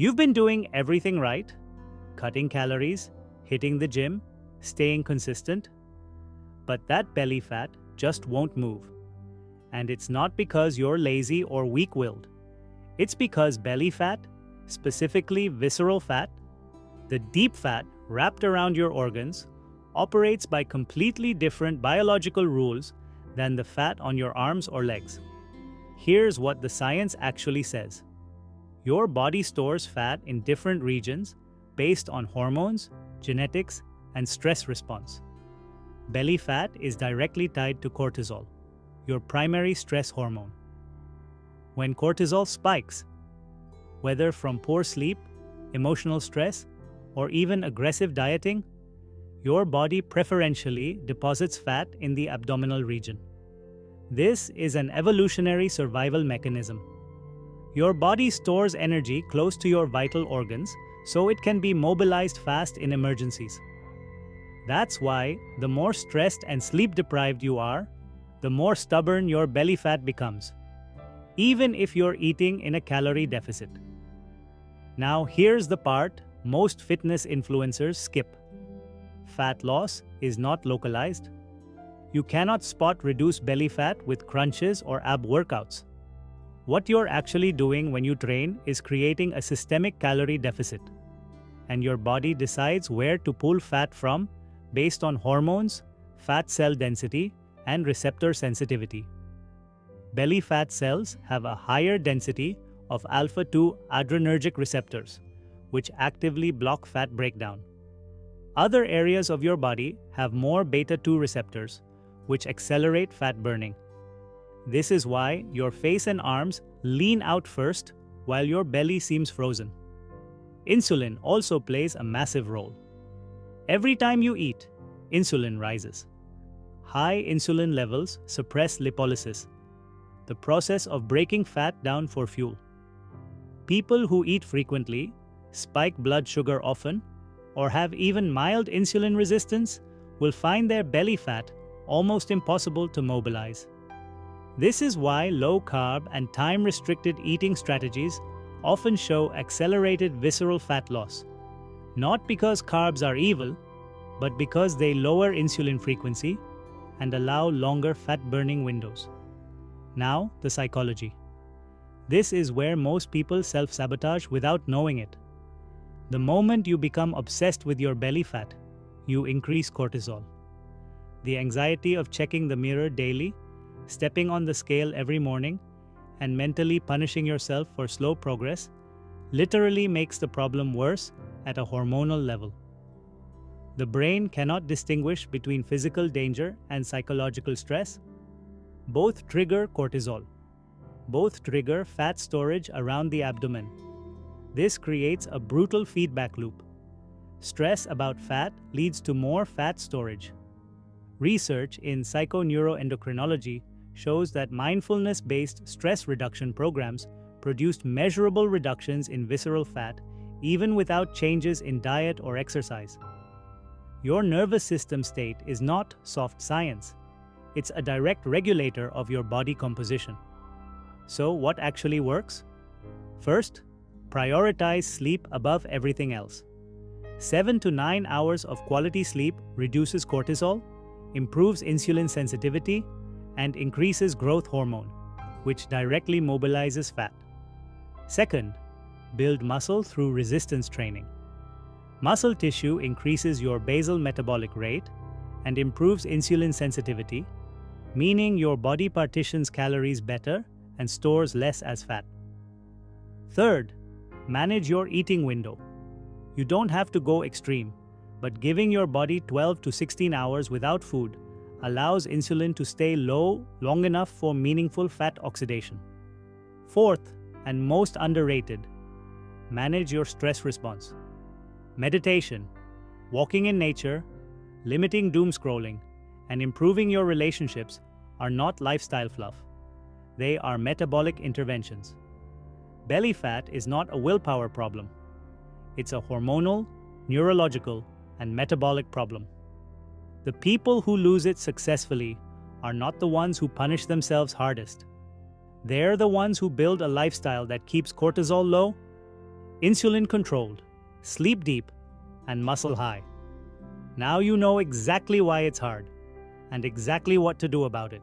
You've been doing everything right, cutting calories, hitting the gym, staying consistent, but that belly fat just won't move. And it's not because you're lazy or weak-willed. It's because belly fat, specifically visceral fat, the deep fat wrapped around your organs, operates by completely different biological rules than the fat on your arms or legs. Here's what the science actually says. Your body stores fat in different regions based on hormones, genetics, and stress response. Belly fat is directly tied to cortisol, your primary stress hormone. When cortisol spikes, whether from poor sleep, emotional stress, or even aggressive dieting, your body preferentially deposits fat in the abdominal region. This is an evolutionary survival mechanism. Your body stores energy close to your vital organs so it can be mobilized fast in emergencies. That's why the more stressed and sleep-deprived you are, the more stubborn your belly fat becomes, even if you're eating in a calorie deficit. Now here's the part most fitness influencers skip. Fat loss is not localized. You cannot spot reduced belly fat with crunches or ab workouts. What you're actually doing when you train is creating a systemic calorie deficit, and your body decides where to pull fat from based on hormones, fat cell density, and receptor sensitivity. Belly fat cells have a higher density of alpha-2 adrenergic receptors, which actively block fat breakdown. Other areas of your body have more beta-2 receptors, which accelerate fat burning. This is why your face and arms lean out first while your belly seems frozen. Insulin also plays a massive role. Every time you eat, insulin rises. High insulin levels suppress lipolysis, the process of breaking fat down for fuel. People who eat frequently, spike blood sugar often, or have even mild insulin resistance will find their belly fat almost impossible to mobilize. This is why low-carb and time-restricted eating strategies often show accelerated visceral fat loss, not because carbs are evil, but because they lower insulin frequency and allow longer fat-burning windows. Now, the psychology. This is where most people self-sabotage without knowing it. The moment you become obsessed with your belly fat, you increase cortisol. The anxiety of checking the mirror daily, stepping on the scale every morning, and mentally punishing yourself for slow progress literally makes the problem worse at a hormonal level. The brain cannot distinguish between physical danger and psychological stress. Both trigger cortisol. Both trigger fat storage around the abdomen. This creates a brutal feedback loop. Stress about fat leads to more fat storage. Research in psychoneuroendocrinology shows that mindfulness-based stress reduction programs produced measurable reductions in visceral fat even without changes in diet or exercise. Your nervous system state is not soft science. It's a direct regulator of your body composition. So what actually works? First, prioritize sleep above everything else. 7 to 9 hours of quality sleep reduces cortisol, improves insulin sensitivity, and increases growth hormone, which directly mobilizes fat. Second, build muscle through resistance training. Muscle tissue increases your basal metabolic rate and improves insulin sensitivity, meaning your body partitions calories better and stores less as fat. Third, manage your eating window. You don't have to go extreme, but giving your body 12 to 16 hours without food allows insulin to stay low long enough for meaningful fat oxidation. Fourth, and most underrated, manage your stress response. Meditation, walking in nature, limiting doom scrolling, and improving your relationships are not lifestyle fluff. They are metabolic interventions. Belly fat is not a willpower problem. It's a hormonal, neurological, and metabolic problem. The people who lose it successfully are not the ones who punish themselves hardest. They're the ones who build a lifestyle that keeps cortisol low, insulin controlled, sleep deep, and muscle high. Now you know exactly why it's hard and exactly what to do about it.